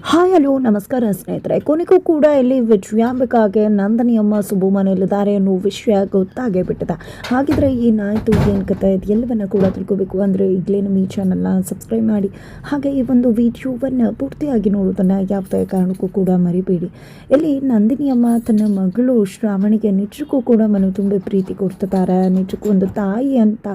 Hi hello ನಮಸ್ಕಾರ ಸ್ನೇಹಿತರೆ. ಕೊನೆಗೂ ಕೂಡ ಇಲ್ಲಿ ವಿಜಯಾಂಬಿಕಾಗೆ ನಂದಿನಿಯಮ್ಮ ಸುಬ್ಬು ಮನೆಯಲ್ಲಿದ್ದಾರೆ ಅನ್ನೋ ವಿಷಯ ಗೊತ್ತಾಗೇ ಬಿಟ್ಟಿದೆ. ಹಾಗಿದ್ರೆ ಏನಾಯಿತು, ಏನು ಕತೆ, ಎಲ್ಲವನ್ನ ಕೂಡ ತಿಳ್ಕೋಬೇಕು ಅಂದರೆ ಈಗಲೇ ನಮ್ಮ ಈ ಚಾನಲ್ನ ಸಬ್ಸ್ಕ್ರೈಬ್ ಮಾಡಿ, ಹಾಗೆ ಈ ಒಂದು ವಿಡಿಯೋವನ್ನು ಪೂರ್ತಿಯಾಗಿ ನೋಡೋದನ್ನು ಯಾವುದೇ ಕಾರಣಕ್ಕೂ ಕೂಡ ಮರಿಬೇಡಿ. ಇಲ್ಲಿ ನಂದಿನಿಯಮ್ಮ ತನ್ನ ಮಗಳು ಶ್ರಾವಣಿಗೆ ನಿಜಕ್ಕೂ ಕೂಡ ಮನೆ ತುಂಬ ಪ್ರೀತಿ ಕೊಡ್ತಿದ್ದಾರೆ. ನಿಜಕ್ಕೂ ಒಂದು ತಾಯಿ ಅಂತ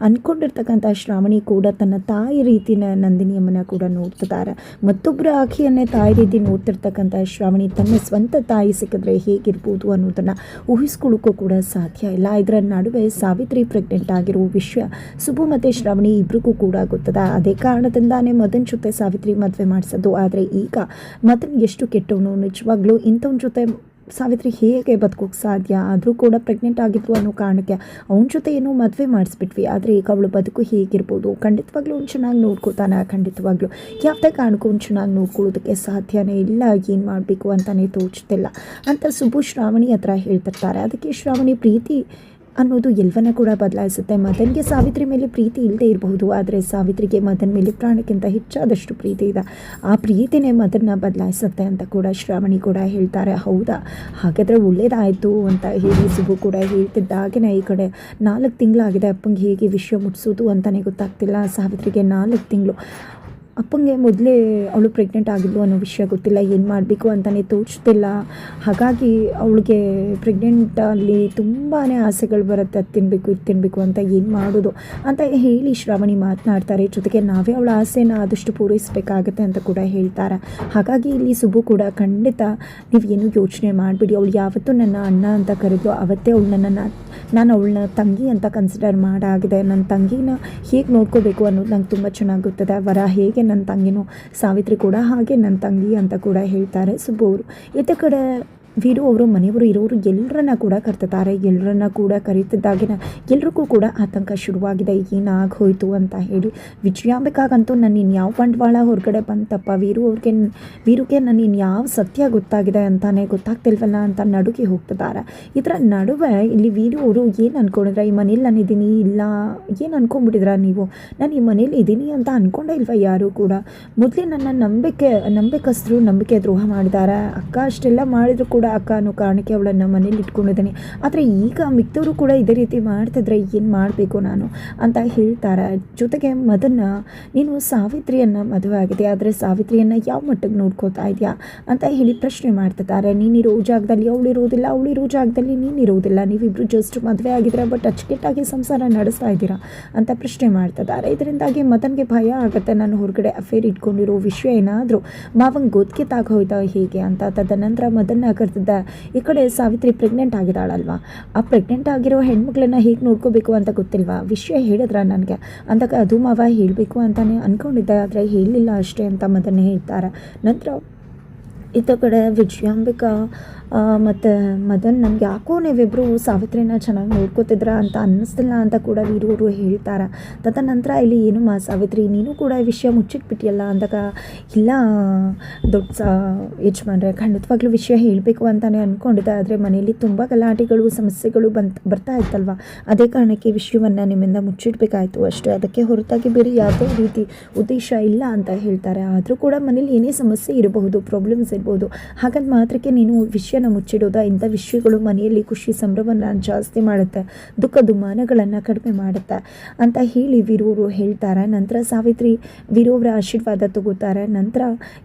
ಅಂದ್ಕೊಂಡಿರ್ತಕ್ಕಂಥ ಶ್ರಾವಣಿ ಕೂಡ ತನ್ನ ತಾಯಿ ರೀತಿನ ನಂದಿನಿಯಮ್ಮನ ಕೂಡ ನೋಡ್ತಿದ್ದಾರೆ. ಮತ್ತೊಬ್ಬರ ಆಕೆಯನ್ನೇ ತಾಯಿ ರೀತಿ ನೋಡ್ತಿರ್ತಕ್ಕಂಥ ಶ್ರಾವಣಿ ತನ್ನ ಸ್ವಂತ ತಾಯಿ ಸಿಕ್ಕಿದ್ರೆ ಹೇಗಿರ್ಬೋದು ಅನ್ನೋದನ್ನು ಊಹಿಸ್ಕೊಳ್ಳೋಕ್ಕೂ ಕೂಡ ಸಾಧ್ಯ ಇಲ್ಲ. ಇದರ ನಡುವೆ ಸಾವಿತ್ರಿ ಪ್ರೆಗ್ನೆಂಟ್ ಆಗಿರೋ ವಿಷಯ ಸುಬ್ಬು ಮತ್ತು ಶ್ರಾವಣಿ ಇಬ್ರಿಗೂ ಕೂಡ ಗೊತ್ತದ. ಅದೇ ಕಾರಣದಿಂದಾನೇ ಮದನ್ ಜೊತೆ ಸಾವಿತ್ರಿ ಮದುವೆ ಮಾಡಿಸೋದು. ಆದರೆ ಈಗ ಮದನ್ ಎಷ್ಟು ಕೆಟ್ಟವನು, ನಿಜವಾಗ್ಲೂ ಇಂಥವನ ಜೊತೆ ಸಾವಿತ್ರಿ ಹೇಗೆ ಬದುಕೋಕ್ಕೆ ಸಾಧ್ಯ? ಆದರೂ ಕೂಡ ಪ್ರೆಗ್ನೆಂಟ್ ಆಗಿತ್ತು ಅನ್ನೋ ಕಾರಣಕ್ಕೆ ಅವನ ಜೊತೆ ಏನೋ ಮದುವೆ ಮಾಡಿಸ್ಬಿಟ್ವಿ. ಆದರೆ ಈಗ ಅವಳು ಬದುಕು ಹೇಗಿರ್ಬೋದು? ಖಂಡಿತವಾಗ್ಲೂ ಅವ್ನು ಚೆನ್ನಾಗಿ ನೋಡ್ಕೋತಾನೆ. ಖಂಡಿತವಾಗ್ಲೂ ಯಾವುದೇ ಕಾರಣಕ್ಕೂ ಅವ್ನು ಚೆನ್ನಾಗಿ ನೋಡ್ಕೊಳ್ಳೋದಕ್ಕೆ ಸಾಧ್ಯನೇ ಇಲ್ಲ. ಏನು ಮಾಡಬೇಕು ಅಂತಲೇ ತೋಚ್ತಿಲ್ಲ ಅಂತ ಸುಬ್ಬು ಶ್ರಾವಣಿ ಹತ್ರ ಹೇಳ್ತಿರ್ತಾರೆ. ಅದಕ್ಕೆ ಶ್ರಾವಣಿ ಪ್ರೀತಿ ಅನ್ನೋದು ಎಲ್ಲವನ್ನ ಕೂಡ ಬದಲಾಯಿಸುತ್ತೆ. ಮದನ್ಗೆ ಸಾವಿತ್ರಿ ಮೇಲೆ ಪ್ರೀತಿ ಇಲ್ಲದೆ ಇರಬಹುದು, ಆದರೆ ಸಾವಿತ್ರಿಗೆ ಮದನ್ ಮೇಲೆ ಪ್ರಾಣಕ್ಕಿಂತ ಹೆಚ್ಚಾದಷ್ಟು ಪ್ರೀತಿ ಇದೆ. ಆ ಪ್ರೀತಿನೇ ಮದನ್ನ ಬದಲಾಯಿಸುತ್ತೆ ಅಂತ ಕೂಡ ಶ್ರಾವಣಿ ಕೂಡ ಹೇಳ್ತಾರೆ. ಹೌದಾ, ಹಾಗಾದರೆ ಒಳ್ಳೇದಾಯಿತು ಅಂತ ಹೇಳಿ ಸುಬ್ಬು ಕೂಡ ಹೇಳ್ತಿದ್ದಾಗೇ ಈ ಕಡೆ 4 ತಿಂಗಳಾಗಿದೆ. ಅಪ್ಪಂಗೆ ಹೇಗೆ ವಿಷಯ ಮುಟ್ಟಿಸೋದು ಅಂತಲೇ ಗೊತ್ತಾಗ್ತಿಲ್ಲ. ಸಾವಿತ್ರಿಗೆ 4 ತಿಂಗಳು. ಅಪ್ಪಂಗೆ ಮೊದಲೇ ಅವಳು ಪ್ರೆಗ್ನೆಂಟ್ ಆಗಿದ್ಲು ಅನ್ನೋ ವಿಷಯ ಗೊತ್ತಿಲ್ಲ. ಏನು ಮಾಡಬೇಕು ಅಂತಲೇ ತೋಚ್ತಿಲ್ಲ. ಹಾಗಾಗಿ ಅವಳಿಗೆ ಪ್ರೆಗ್ನೆಂಟಲ್ಲಿ ತುಂಬಾ ಆಸೆಗಳು ಬರುತ್ತೆ. ಅದು ತಿನ್ನಬೇಕು, ಇದು ತಿನ್ನಬೇಕು ಅಂತ ಏನು ಮಾಡೋದು ಅಂತ ಹೇಳಿ ಶ್ರಾವಣಿ ಮಾತನಾಡ್ತಾರೆ. ಜೊತೆಗೆ ನಾವೇ ಅವಳ ಆಸೆನ ಆದಷ್ಟು ಪೂರೈಸಬೇಕಾಗತ್ತೆ ಅಂತ ಕೂಡ ಹೇಳ್ತಾರೆ. ಹಾಗಾಗಿ ಇಲ್ಲಿ ಸುಬ್ಬು ಕೂಡ ಖಂಡಿತ ನೀವು ಏನು ಯೋಚನೆ ಮಾಡಿಬಿಡಿ. ಅವಳು ಯಾವತ್ತೂ ನನ್ನ ಅಣ್ಣ ಅಂತ ಕರೆದು ಅವತ್ತೇ ನಾನು ಅವಳನ್ನ ತಂಗಿ ಅಂತ ಕನ್ಸಿಡರ್ ಮಾಡಾಗಿದೆ. ನನ್ನ ತಂಗಿನ ಹೇಗೆ ನೋಡ್ಕೋಬೇಕು ಅನ್ನೋದು ನಂಗೆ ತುಂಬ ಚೆನ್ನಾಗಿ ಗೊತ್ತದೆ. ವರ ಹೇಗೆ ನನ್ನ ತಂಗಿನೂ, ಸಾವಿತ್ರಿ ಕೂಡ ಹಾಗೆ ನನ್ನ ತಂಗಿ ಅಂತ ಕೂಡ ಹೇಳ್ತಾರೆ ಸುಬ್ಬು ಅವರು. ಇತ್ತ ಕಡೆ ವೀರು ಅವರು ಮನೆಯವರು ಇರೋರು ಎಲ್ಲರನ್ನ ಕೂಡ ಕರ್ತಿದ್ದಾರೆ. ಎಲ್ಲರನ್ನ ಕೂಡ ಕರೀತಿದ್ದಾಗಿನ ಎಲ್ರಿಗೂ ಕೂಡ ಆತಂಕ ಶುರುವಾಗಿದೆ. ಏನಾಗೋಯ್ತು ಅಂತ ಹೇಳಿ. ವಿಜಯಾಂಬಿಕಾಗಂತೂ ನನ್ನ ಇನ್ಯಾವ ಬಂಡವಾಳ ಹೊರಗಡೆ ಬಂತಪ್ಪ, ವೀರುಗೆ ನನ್ನ ಇನ್ಯಾವ ಸತ್ಯ ಗೊತ್ತಾಗಿದೆ ಅಂತಾನೆ ಗೊತ್ತಾಗ್ತಿಲ್ವಲ್ಲ ಅಂತ ನಡುಗಿ ಹೋಗ್ತಿದ್ದಾರೆ. ಇದರ ನಡುವೆ ಇಲ್ಲಿ ವೀರು ಅವರು ಏನು ಅಂದ್ಕೊಂಡಿದ್ರೆ, ಈ ಮನೇಲಿ ನಾನು ಇದ್ದೀನಿ, ಇಲ್ಲ ಏನು ಅಂದ್ಕೊಂಡ್ಬಿಟ್ಟಿದ್ರ ನೀವು, ನಾನು ಈ ಮನೇಲಿ ಇದ್ದೀನಿ ಅಂತ ಅಂದ್ಕೊಂಡೇ ಇಲ್ವ ಯಾರು ಕೂಡ. ಮೊದಲೇ ನನ್ನ ನಂಬಿಕಸ್ಥರು ನಂಬಿಕೆ ದ್ರೋಹ ಮಾಡಿದ್ದಾರೆ. ಅಕ್ಕ ಅಷ್ಟೆಲ್ಲ ಮಾಡಿದ್ರು ಕೂಡ ಅಕ್ಕ ಅನ್ನೋ ಕಾರಣಕ್ಕೆ ಅವಳನ್ನು ಮನೇಲಿ ಇಟ್ಕೊಂಡಿದ್ದೀನಿ. ಆದರೆ ಈಗ ಮಿಕ್ತವರು ಕೂಡ ಇದೇ ರೀತಿ ಮಾಡ್ತಿದ್ರೆ ಏನು ಮಾಡಬೇಕು ನಾನು ಅಂತ ಹೇಳ್ತಾರೆ. ಜೊತೆಗೆ ಮದನ್ನ, ನೀನು ಸಾವಿತ್ರಿಯನ್ನು ಮದುವೆ ಆಗಿದೆ, ಆದರೆ ಸಾವಿತ್ರಿಯನ್ನು ಯಾವ ಮಟ್ಟಿಗೆ ನೋಡ್ಕೋತಾ ಇದೆಯಾ ಅಂತ ಹೇಳಿ ಪ್ರಶ್ನೆ ಮಾಡ್ತಿದ್ದಾರೆ. ನೀನಿರೋ ಜಾಗದಲ್ಲಿ ಅವಳಿರೋದಿಲ್ಲ, ಅವಳಿರೋ ಜಾಗದಲ್ಲಿ ನೀನಿರೋದಿಲ್ಲ, ನೀವಿಬ್ಬರು ಜಸ್ಟ್ ಮದುವೆ ಆಗಿದ್ರೆ ಬಟ್ ಅಚ್ಚುಕಟ್ಟಾಗಿ ಸಂಸಾರ ನಡೆಸ್ತಾ ಇದ್ದೀರಾ ಅಂತ ಪ್ರಶ್ನೆ ಮಾಡ್ತಿದ್ದಾರೆ. ಇದರಿಂದಾಗಿ ಮದನ್ಗೆ ಭಯ ಆಗುತ್ತೆ. ನಾನು ಹೊರಗಡೆ ಅಫೇರ್ ಇಟ್ಕೊಂಡಿರೋ ವಿಷಯ ಏನಾದರೂ ಮಾವಂಗೆ ಗೊತ್ತಿತ್ತಾಗೋಯ್ತಾ ಹೇಗೆ ಅಂತ. ತದನಂತರ ಮದನ್ನ ಕರೆದಿದ್ದ ಈ ಕಡೆ ಸಾವಿತ್ರಿ ಪ್ರೆಗ್ನೆಂಟ್ ಆಗಿದ್ದಾಳಲ್ವ, ಆ ಪ್ರೆಗ್ನೆಂಟ್ ಆಗಿರೋ ಹೆಣ್ಮಕ್ಳನ್ನ ಹೇಗೆ ನೋಡ್ಕೋಬೇಕು ಅಂತ ಗೊತ್ತಿಲ್ವಾ, ವಿಷಯ ಹೇಳಿದ್ರ ನನಗೆ ಅಂದಾಗ ಅದು ಮಾವ ಹೇಳಬೇಕು ಅಂತಲೇ ಅಂದ್ಕೊಂಡಿದ್ದೆ, ಆದರೆ ಹೇಳಲಿಲ್ಲ ಅಷ್ಟೇ ಅಂತ ಮದನ್ನೇ ಹೇಳ್ತಾರೆ. ನಂತರ ಇತ್ತ ಕಡೆ ವಿಜಯಾಂಬಿಕಾ ಮತ್ತು ಮದನ್, ನಮ್ಗೆ ಯಾಕೋ ನೀವಿಬ್ಬರು ಸಾವಿತ್ರಿನ ಚೆನ್ನಾಗಿ ನೋಡ್ಕೋತಿದ್ರ ಅಂತ ಅನ್ನಿಸ್ತಿಲ್ಲ ಅಂತ ಕೂಡ ವೀರವರು ಹೇಳ್ತಾರೆ. ತದನಂತರ ಇಲ್ಲಿ ಏನು ಸಾವಿತ್ರಿ ನೀನು ಕೂಡ ಈ ವಿಷಯ ಮುಚ್ಚಿಟ್ಬಿಟ್ಟಿಯಲ್ಲ ಅಂದಾಗ, ಇಲ್ಲ ದೊಡ್ಡ ಯಜಮಾನ್ರೆ, ಖಂಡಿತವಾಗ್ಲೂ ವಿಷಯ ಹೇಳಬೇಕು ಅಂತಲೇ ಅಂದ್ಕೊಂಡಿದ್ದೆ, ಆದರೆ ಮನೆಯಲ್ಲಿ ತುಂಬ ಗಲಾಟೆಗಳು ಸಮಸ್ಯೆಗಳು ಬರ್ತಾ ಇತ್ತಲ್ವ, ಅದೇ ಕಾರಣಕ್ಕೆ ವಿಷಯವನ್ನು ನಿಮ್ಮಿಂದ ಮುಚ್ಚಿಡಬೇಕಾಯಿತು ಅಷ್ಟೇ. ಅದಕ್ಕೆ ಹೊರತಾಗಿ ಬೇರೆ ಯಾವುದೇ ರೀತಿ ಉದ್ದೇಶ ಇಲ್ಲ ಅಂತ ಹೇಳ್ತಾರೆ. ಆದರೂ ಕೂಡ ಮನೇಲಿ ಏನೇ ಸಮಸ್ಯೆ ಇರಬಹುದು, ಪ್ರಾಬ್ಲಮ್ಸ್ ಇರ್ಬೋದು, ಹಾಗಂತ ಮಾತ್ರಕ್ಕೆ ನೀನು ವಿಷಯನ ಮುಚ್ಚಿಡೋದ? ಇಂಥ ವಿಷಯಗಳು ಮನೆಯಲ್ಲಿ ಖುಷಿ ಸಂಭ್ರಮವನ್ನು ಜಾಸ್ತಿ ಮಾಡುತ್ತೆ, ದುಃಖ ದುಮ್ಮಾನಗಳನ್ನು ಕಡಿಮೆ ಮಾಡುತ್ತೆ ಅಂತ ಹೇಳಿ ವೀರವರು ಹೇಳ್ತಾರೆ. ನಂತರ ಸಾವಿತ್ರಿ ವೀರವರ ಆಶೀರ್ವಾದ ತಗೋತಾರೆ. ನಂತರ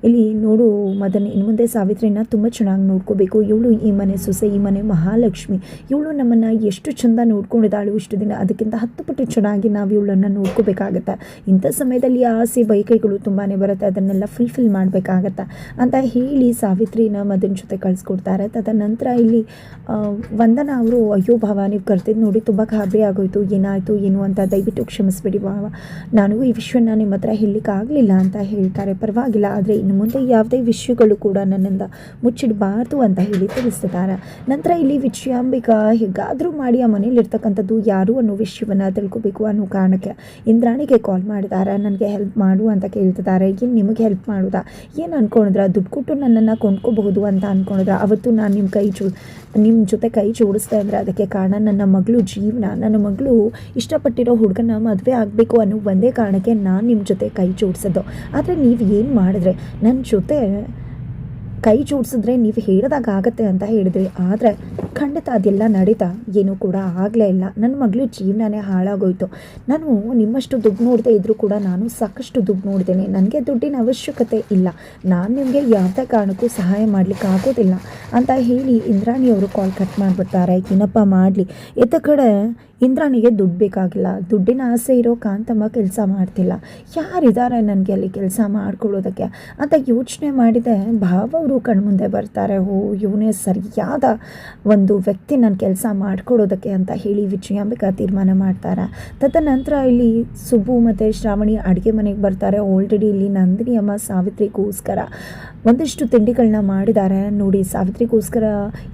ಇಲ್ಲಿ ನೋಡು ಮದನ್, ಇನ್ನು ಮುಂದೆ ಸಾವಿತ್ರಿನ ತುಂಬ ಚೆನ್ನಾಗಿ ನೋಡ್ಕೋಬೇಕು. ಇವಳು ಈ ಮನೆ ಸೊಸೆ, ಈ ಮನೆ ಮಹಾಲಕ್ಷ್ಮಿ, ಇವಳು ನಮ್ಮನ್ನು ಎಷ್ಟು ಚೆಂದ ನೋಡ್ಕೊಂಡಿದ್ದಾಳು ಇಷ್ಟು ದಿನ, ಅದಕ್ಕಿಂತ 10 ಪಟ್ಟು ಚೆನ್ನಾಗಿ ನಾವು ಇವಳನ್ನು ನೋಡ್ಕೋಬೇಕಾಗತ್ತೆ. ಇಂಥ ಸಮಯದಲ್ಲಿ ಆಸೆ ಬಯಕೆಗಳು ತುಂಬಾ ಬರುತ್ತೆ, ಅದನ್ನೆಲ್ಲ ಫುಲ್ಫಿಲ್ ಮಾಡಬೇಕಾಗತ್ತೆ ಅಂತ ಹೇಳಿ ಸಾವಿತ್ರಿನ ಮದನ್ ಜೊತೆ ಕಳಿಸ್ಕೊಡ್ತಾರೆ. ತದನಂತರ ಇಲ್ಲಿ ವಂದನಾ ಅವರು, ಅಯ್ಯೋ ಭಾವ, ನೀವು ಕರ್ತಿದ್ದು ನೋಡಿ ತುಂಬ ಗಾಬರಿ ಆಗೋಯ್ತು, ಏನಾಯಿತು ಏನು ಅಂತ ದಯವಿಟ್ಟು ಕ್ಷಮಿಸ್ಬಿಡಿ ಭಾವ, ನಾನು ಈ ವಿಷಯನ ನಿಮ್ಮ ಹತ್ರ ಹೇಳಲಿಕ್ಕಾಗಲಿಲ್ಲ ಅಂತ ಹೇಳ್ತಾರೆ. ಪರವಾಗಿಲ್ಲ, ಆದರೆ ಇನ್ನು ಮುಂದೆ ಯಾವುದೇ ವಿಷಯಗಳು ಕೂಡ ನನ್ನಿಂದ ಮುಚ್ಚಿಡಬಾರ್ದು ಅಂತ ಹೇಳಿ ತಿಳಿಸ್ತಿದ್ದಾರೆ. ನಂತರ ಇಲ್ಲಿ ವಿಜಯಾಂಬಿಕಾ ಹೇಗಾದರೂ ಮಾಡಿ ಆ ಮನೇಲಿರ್ತಕ್ಕಂಥದ್ದು ಯಾರು ಅನ್ನೋ ವಿಷಯವನ್ನು ತಿಳ್ಕೊಬೇಕು ಅನ್ನೋ ಕಾರಣಕ್ಕೆ ಇಂದ್ರಾಣಿಗೆ ಕಾಲ್ ಮಾಡಿದ್ದಾರೆ. ನನಗೆ ಹೆಲ್ಪ್ ಮಾಡು ಅಂತ ಕೇಳ್ತಿದ್ದಾರೆ. ಏನು ನಿಮಗೆ ಹೆಲ್ಪ್ ಮಾಡೋದಾ, ಏನು ಅಂದ್ಕೊಂಡಿದ್ರ, ದುಡ್ಡು ಕೊಟ್ಟು ನನ್ನ ನನ್ನನ್ನು ಕೊಂಡ್ಕೋಬಹುದು ಅಂತ ಅಂದ್ಕೊಂಡಿದ್ರೆ, ಅವತ್ತು ನಾನು ನಿಮ್ಮ ಜೊತೆ ಕೈ ಜೋಡಿಸ್ದೆ ಅಂದರೆ ಅದಕ್ಕೆ ಕಾರಣ ನನ್ನ ಮಗಳು ಜೀವನ. ನನ್ನ ಮಗಳು ಇಷ್ಟಪಟ್ಟಿರೋ ಹುಡುಗನ ಮದುವೆ ಆಗಬೇಕು ಅನ್ನೋ ಒಂದೇ ಕಾರಣಕ್ಕೆ ನಾನು ನಿಮ್ಮ ಜೊತೆ ಕೈ ಜೋಡಿಸಿದ್ದು. ಆದರೆ ನೀವು ಏನು ಮಾಡಿದ್ರೆ, ನನ್ನ ಜೊತೆ ಕೈ ಜೋಡಿಸಿದ್ರೆ ನೀವು ಹೇಳಿದಾಗ ಆಗತ್ತೆ ಅಂತ ಹೇಳಿದ್ರಿ. ಆದರೆ ಖಂಡಿತ ಅದೆಲ್ಲ ನಡೀತಾ ಏನೂ ಕೂಡ ಆಗಲೇ ಇಲ್ಲ. ನನ್ನ ಮಗಳು ಜೀವನನೇ ಹಾಳಾಗೋಯ್ತು. ನಾನು ನಿಮ್ಮಷ್ಟು ದುಡ್ಡು ನೋಡದೆ ಇದ್ದರೂ ಕೂಡ ನಾನು ಸಾಕಷ್ಟು ದುಡ್ಡು ನೋಡ್ತೇನೆ. ನನಗೆ ದುಡ್ಡಿನ ಅವಶ್ಯಕತೆ ಇಲ್ಲ. ನಾನು ನಿಮಗೆ ಯಾವುದೇ ಕಾರಣಕ್ಕೂ ಸಹಾಯ ಮಾಡಲಿಕ್ಕೆ ಆಗೋದಿಲ್ಲ ಅಂತ ಹೇಳಿ ಇಂದ್ರಾಣಿಯವರು ಕಾಲ್ ಕಟ್ ಮಾಡಿಬಿಡ್ತಾರೆ. ಏನಪ್ಪ ಮಾಡಲಿ, ಎತ್ತ ಕಡೆ ಇಂದ್ರಾಣಿಗೆ ದುಡ್ಡು ಬೇಕಾಗಿಲ್ಲ. ದುಡ್ಡಿನ ಆಸೆ ಇರೋ ಕಾಂತಮ್ಮ ಕೆಲಸ ಮಾಡ್ತಿಲ್ಲ. ಯಾರಿದ್ದಾರೆ ನನಗೆ ಅಲ್ಲಿ ಕೆಲಸ ಮಾಡ್ಕೊಳ್ಳೋದಕ್ಕೆ ಅಂತ ಯೋಚನೆ ಮಾಡಿದೆ. ಭಾವ ಅವರು ಕಣ್ಮುಂದೆ ಬರ್ತಾರೆ. ಇವನೇ ಸರಿಯಾದ ಒಂದು ವ್ಯಕ್ತಿ ನನ್ನ ಕೆಲಸ ಮಾಡಿಕೊಡೋದಕ್ಕೆ ಅಂತ ಹೇಳಿ ವಿಜಯಾಂಬಿಕಾ ತೀರ್ಮಾನ ಮಾಡ್ತಾರೆ. ತದನಂತರ ಇಲ್ಲಿ ಸುಬ್ಬು ಮತ್ತು ಶ್ರಾವಣಿ ಅಡುಗೆ ಮನೆಗೆ ಬರ್ತಾರೆ. ಆಲ್ರೆಡಿ ಇಲ್ಲಿ ನಂದಿನಿ ಅಮ್ಮ ಸಾವಿತ್ರಿಗೋಸ್ಕರ ಒಂದಿಷ್ಟು ತಿಂಡಿಗಳನ್ನ ಮಾಡಿದ್ದಾರೆ. ನೋಡಿ, ಸಾವಿತ್ರಿಗೋಸ್ಕರ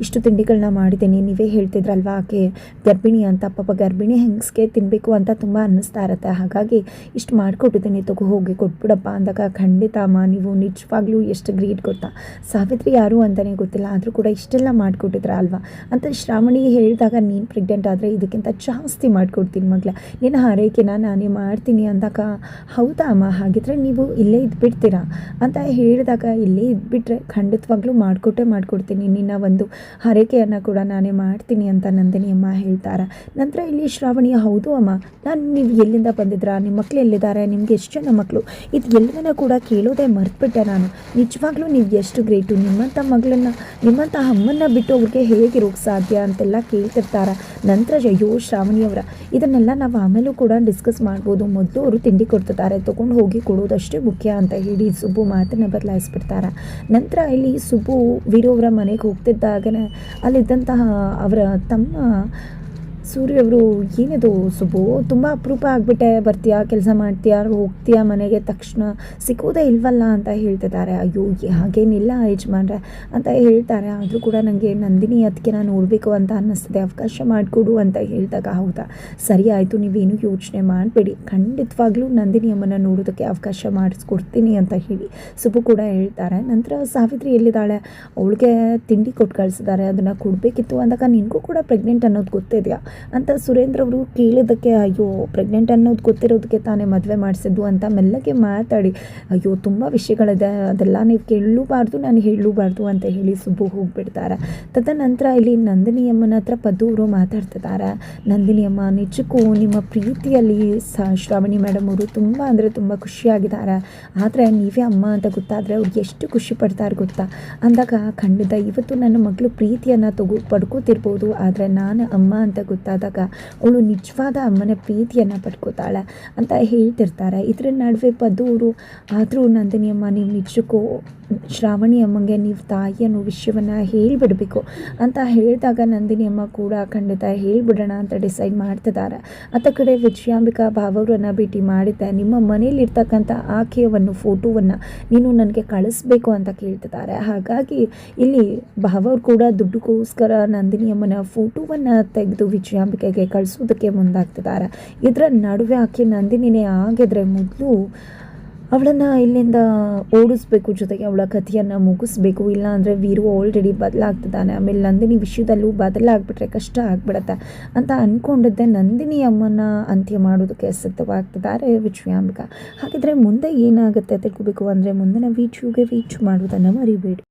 ಇಷ್ಟು ತಿಂಡಿಗಳನ್ನ ಮಾಡಿದ್ದೀನಿ. ನೀವೇ ಹೇಳ್ತಿದ್ರಲ್ವಾ ಆಕೆ ಗರ್ಭಿಣಿ ಅಂತ. ಪಾಪ ಗರ್ಭಿಣಿ ಹೆಂಗಸ್ಗೆ ತಿನ್ನಬೇಕು ಅಂತ ತುಂಬ ಅನ್ನಿಸ್ತಾ ಇರುತ್ತೆ. ಹಾಗಾಗಿ ಇಷ್ಟು ಮಾಡಿಕೊಟ್ಟಿದ್ದೀನಿ, ತಗೋ ಹೋಗಿ ಕೊಟ್ಬಿಡಪ್ಪ ಅಂದಾಗ, ಖಂಡಿತ ಅಮ್ಮ ನೀವು ನಿಜವಾಗ್ಲೂ ಎಷ್ಟು ಗ್ರೇಟ್ ಗೊತ್ತಾ. ಸಾವಿತ್ರಿ ಯಾರು ಅಂತಲೇ ಗೊತ್ತಿಲ್ಲ, ಆದರೂ ಕೂಡ ಇಷ್ಟೆಲ್ಲ ಮಾಡಿಕೊಟ್ಟಿದ್ರ ಅಲ್ವಾ ಅಂತ ಶ್ರಾವಣಿ ಹೇಳಿದಾಗ, ನೀನು ಪ್ರೆಗ್ನೆಂಟ್ ಆದರೆ ಇದಕ್ಕಿಂತ ಜಾಸ್ತಿ ಮಾಡಿಕೊಡ್ತೀನಿ ಮಗಳೇ, ನಿನ್ನ ಹಾರೈಕೆನ ನಾನೇ ಮಾಡ್ತೀನಿ ಅಂದಾಗ, ಹೌದಾ ಅಮ್ಮ, ಹಾಗಿದ್ರೆ ನೀವು ಇಲ್ಲೇ ಇದ್ಬಿಡ್ತೀರಾ ಅಂತ ಹೇಳಿದಾಗ, ಇಲ್ಲೇ ಇದ್ಬಿಟ್ರೆ ಖಂಡಿತವಾಗ್ಲೂ ಮಾಡಿಕೊಡ್ತೀನಿ, ನಿನ್ನ ಒಂದು ಹಾರೈಕೆಯನ್ನು ಕೂಡ ನಾನೇ ಮಾಡ್ತೀನಿ ಅಂತ ನಂದಿನಿ ಅಮ್ಮ ಹೇಳ್ತಾರೆ. ನಂತರ ಇಲ್ಲಿ ಶ್ರಾವಣಿ, ಹೌದು ಅಮ್ಮ, ನೀವು ಎಲ್ಲಿಂದ ಬಂದಿದ್ರಾ, ನಿಮ್ಮ ಮಕ್ಕಳು ಎಲ್ಲಿದ್ದಾರೆ, ನಿಮಗೆ ಎಷ್ಟು ಜನ ಮಕ್ಕಳು, ಇದು ಎಲ್ಲವನ್ನ ಕೂಡ ಕೇಳೋದೇ ಮರ್ತ್ಬಿಟ್ಟೆ ನಾನು. ನಿಜವಾಗ್ಲೂ ನೀವು ಎಷ್ಟು ಗ್ರೇಟು, ನಿಮ್ಮಂಥ ಮಗಳನ್ನ, ನಿಮ್ಮಂಥ ಅಮ್ಮನ್ನ ಬಿಟ್ಟು ಅವ್ರಿಗೆ ಹೇಗಿರೋಕ್ಕೆ ಸಾಧ್ಯ ಅಂತೆಲ್ಲ ಕೇಳ್ತಿರ್ತಾರೆ. ನಂತರ ಅಯ್ಯೋ ಶ್ರಾವಣಿಯವರ, ಇದನ್ನೆಲ್ಲ ನಾವು ಆಮೇಲೂ ಕೂಡ ಡಿಸ್ಕಸ್ ಮಾಡ್ಬೋದು, ಮೊದಲು ಅವರು ತಿಂಡಿ ಕೊಡ್ತಿದ್ದಾರೆ, ತೊಗೊಂಡು ಹೋಗಿ ಕೊಡೋದಷ್ಟೇ ಮುಖ್ಯ ಅಂತ ಹೇಳಿ ಸುಬ್ಬು ಮಾತನ್ನು ಬದಲಾಯಿಸ್ಬಿಡ್ತಾರೆ. ನಂತರ ಇಲ್ಲಿ ಸುಬ್ಬು ವೀರವರ ಮನೆಗೆ ಹೋಗ್ತಿದ್ದಾಗನೇ ಅಲ್ಲಿದ್ದಂತಹ ಅವರ ತಮ್ಮ ಸೂರ್ಯವರು, ಏನಿದು ಸುಬ್ಬು, ತುಂಬ ಅಪರೂಪ ಆಗಿಬಿಟ್ಟೆ, ಬರ್ತೀಯಾ, ಕೆಲಸ ಮಾಡ್ತೀಯಾ, ಹೋಗ್ತೀಯಾ ಮನೆಗೆ, ತಕ್ಷಣ ಸಿಗೋದೇ ಇಲ್ವಲ್ಲ ಅಂತ ಹೇಳ್ತಿದ್ದಾರೆ. ಅಯ್ಯೋ ಹಾಗೇನಿಲ್ಲ ಯಜಮಾನ್ರೆ ಅಂತ ಹೇಳ್ತಾರೆ. ಆದರೂ ಕೂಡ ನನಗೆ ನಂದಿನಿ ಅದಕ್ಕೆ ನಾನು ನೋಡಬೇಕು ಅಂತ ಅನ್ನಿಸ್ತಿದೆ, ಅವಕಾಶ ಮಾಡಿಕೊಡು ಅಂತ ಹೇಳಿದಾಗ, ಹೌದಾ ಸರಿ ಆಯಿತು, ನೀವೇನು ಯೋಚನೆ ಮಾಡಬೇಡಿ, ಖಂಡಿತವಾಗ್ಲೂ ನಂದಿನಿ ಅಮ್ಮನ ನೋಡೋದಕ್ಕೆ ಅವಕಾಶ ಮಾಡಿಸ್ಕೊಡ್ತೀನಿ ಅಂತ ಹೇಳಿ ಸುಬ್ಬು ಕೂಡ ಹೇಳ್ತಾರೆ. ನಂತರ ಸಾವಿತ್ರಿ ಎಲ್ಲಿದ್ದಾಳೆ, ಅವಳಿಗೆ ತಿಂಡಿ ಕೊಟ್ಟು ಕಳಿಸಿದ್ದಾರೆ, ಅದನ್ನು ಕೊಡಬೇಕಿತ್ತು ಅಂದಾಗ, ನಿನಗೂ ಕೂಡ ಪ್ರೆಗ್ನೆಂಟ್ ಅನ್ನೋದು ಗೊತ್ತಿದೆಯಾ ಅಂತ ಸುರೇಂದ್ರ ಅವರು ಕೇಳಿದ್ದಕ್ಕೆ, ಅಯ್ಯೋ ಪ್ರೆಗ್ನೆಂಟ್ ಅನ್ನೋದು ಗೊತ್ತಿರೋದಕ್ಕೆ ತಾನೇ ಮದುವೆ ಮಾಡಿಸಿದ್ದು ಅಂತ ಮೆಲ್ಲಗೆ ಮಾತಾಡಿ, ಅಯ್ಯೋ ತುಂಬ ವಿಷಯಗಳಿದೆ, ಅದೆಲ್ಲ ನೀವು ಕೇಳಲೂಬಾರ್ದು, ನಾನು ಹೇಳಲೂಬಾರ್ದು ಅಂತ ಹೇಳಿ ಸುಬ್ಬು ಹೋಗಿಬಿಡ್ತಾರೆ. ತದನಂತರ ಇಲ್ಲಿ ನಂದಿನಿ ಅಮ್ಮನ ಹತ್ರ ಪದ್ದು ಅವರು ಮಾತಾಡ್ತಿದ್ದಾರೆ. ನಂದಿನಿ ಅಮ್ಮ, ನಿಜಕ್ಕೂ ನಿಮ್ಮ ಪ್ರೀತಿಯಲ್ಲಿ ಶ್ರಾವಣಿ ಮೇಡಮ್ ಅವರು ತುಂಬ ಅಂದರೆ ತುಂಬ ಖುಷಿಯಾಗಿದ್ದಾರೆ. ಆದರೆ ನೀವೇ ಅಮ್ಮ ಅಂತ ಗೊತ್ತಾದರೆ ಅವ್ರಿಗೆ ಎಷ್ಟು ಖುಷಿ ಪಡ್ತಾರೆ ಗೊತ್ತಾ ಅಂದಾಗ, ಖಂಡಿತ ಇವತ್ತು ನನ್ನ ಮಗಳು ಪ್ರೀತಿಯನ್ನು ಪಡ್ಕೋತಿರ್ಬೋದು, ಆದರೆ ನಾನು ಅಮ್ಮ ಅಂತ ಗೊತ್ತಾದಾಗ ಅವಳು ನಿಜವಾದ ಅಮ್ಮನ ಪ್ರೀತಿಯನ್ನು ಪಡ್ಕೋತಾಳೆ ಅಂತ ಹೇಳ್ತಿರ್ತಾರೆ. ಇದರ ನಡುವೆ ಪದ್ದು ಅವರು, ಆದರೂ ನಂದಿನಿ ಅಮ್ಮ, ನೀವು ನಿಜಕ್ಕೂ ಶ್ರಾವಣಿ ಅಮ್ಮಂಗೆ ನೀವು ತಾಯಿ ಅನ್ನೋ ವಿಷಯವನ್ನು ಹೇಳಿಬಿಡಬೇಕು ಅಂತ ಹೇಳಿದಾಗ, ನಂದಿನಿ ಅಮ್ಮ ಕೂಡ ಖಂಡಿತ ಹೇಳಿಬಿಡೋಣ ಅಂತ ಡಿಸೈಡ್ ಮಾಡ್ತಿದ್ದಾರೆ. ಅತ್ತ ಕಡೆ ವಿಜಯಾಂಬಿಕಾ ಭಾವವರನ್ನು ಭೇಟಿ ಮಾಡಿದ್ದೆ. ನಿಮ್ಮ ಮನೆಯಲ್ಲಿರ್ತಕ್ಕಂಥ ಆಕೆಯ ಒಂದು ಫೋಟೋವನ್ನು ನೀನು ನನಗೆ ಕಳಿಸ್ಬೇಕು ಅಂತ ಕೇಳ್ತಿದ್ದಾರೆ. ಹಾಗಾಗಿ ಇಲ್ಲಿ ಭಾವವ್ರು ಕೂಡ ದುಡ್ಡುಗೋಸ್ಕರ ನಂದಿನಿ ಅಮ್ಮನ ಫೋಟೋವನ್ನು ತೆಗೆದು ವಿಜಯಾಂಬಿಕೆಗೆ ಕಳಿಸೋದಕ್ಕೆ ಮುಂದಾಗ್ತಿದ್ದಾರೆ. ಇದರ ನಡುವೆ ಆಕೆ ನಂದಿನಿನೇ ಆಗಿದ್ರೆ ಮೊದಲು ಅವಳನ್ನು ಇಲ್ಲಿಂದ ಓಡಿಸ್ಬೇಕು, ಜೊತೆಗೆ ಅವಳ ಕಥೆಯನ್ನು ಮುಗಿಸ್ಬೇಕು. ಇಲ್ಲಾಂದರೆ ವೀರು ಆಲ್ರೆಡಿ ಬದಲಾಗ್ತಿದ್ದಾನೆ, ಆಮೇಲೆ ನಂದಿನಿ ವಿಷಯದಲ್ಲೂ ಬದಲಾಗ್ಬಿಟ್ರೆ ಕಷ್ಟ ಆಗ್ಬಿಡತ್ತೆ ಅಂತ ಅಂದ್ಕೊಂಡಿದ್ದೆ. ನಂದಿನಿ ಅಮ್ಮನ ಅಂತ್ಯ ಮಾಡೋದಕ್ಕೆ ಸಿದ್ಧವಾಗ್ತಿದ್ದಾರೆ ವಿಜಯಾಂಬಿಕಾ. ಹಾಗಿದ್ರೆ ಮುಂದೆ ಏನಾಗುತ್ತೆ ತಿಳ್ಕೋಬೇಕು ಅಂದರೆ ಮುಂದಿನ ವೀಡಿಯೋಗೆ ವೇಟ್ ಮಾಡೋದನ್ನು ಮರಿಬೇಡಿ.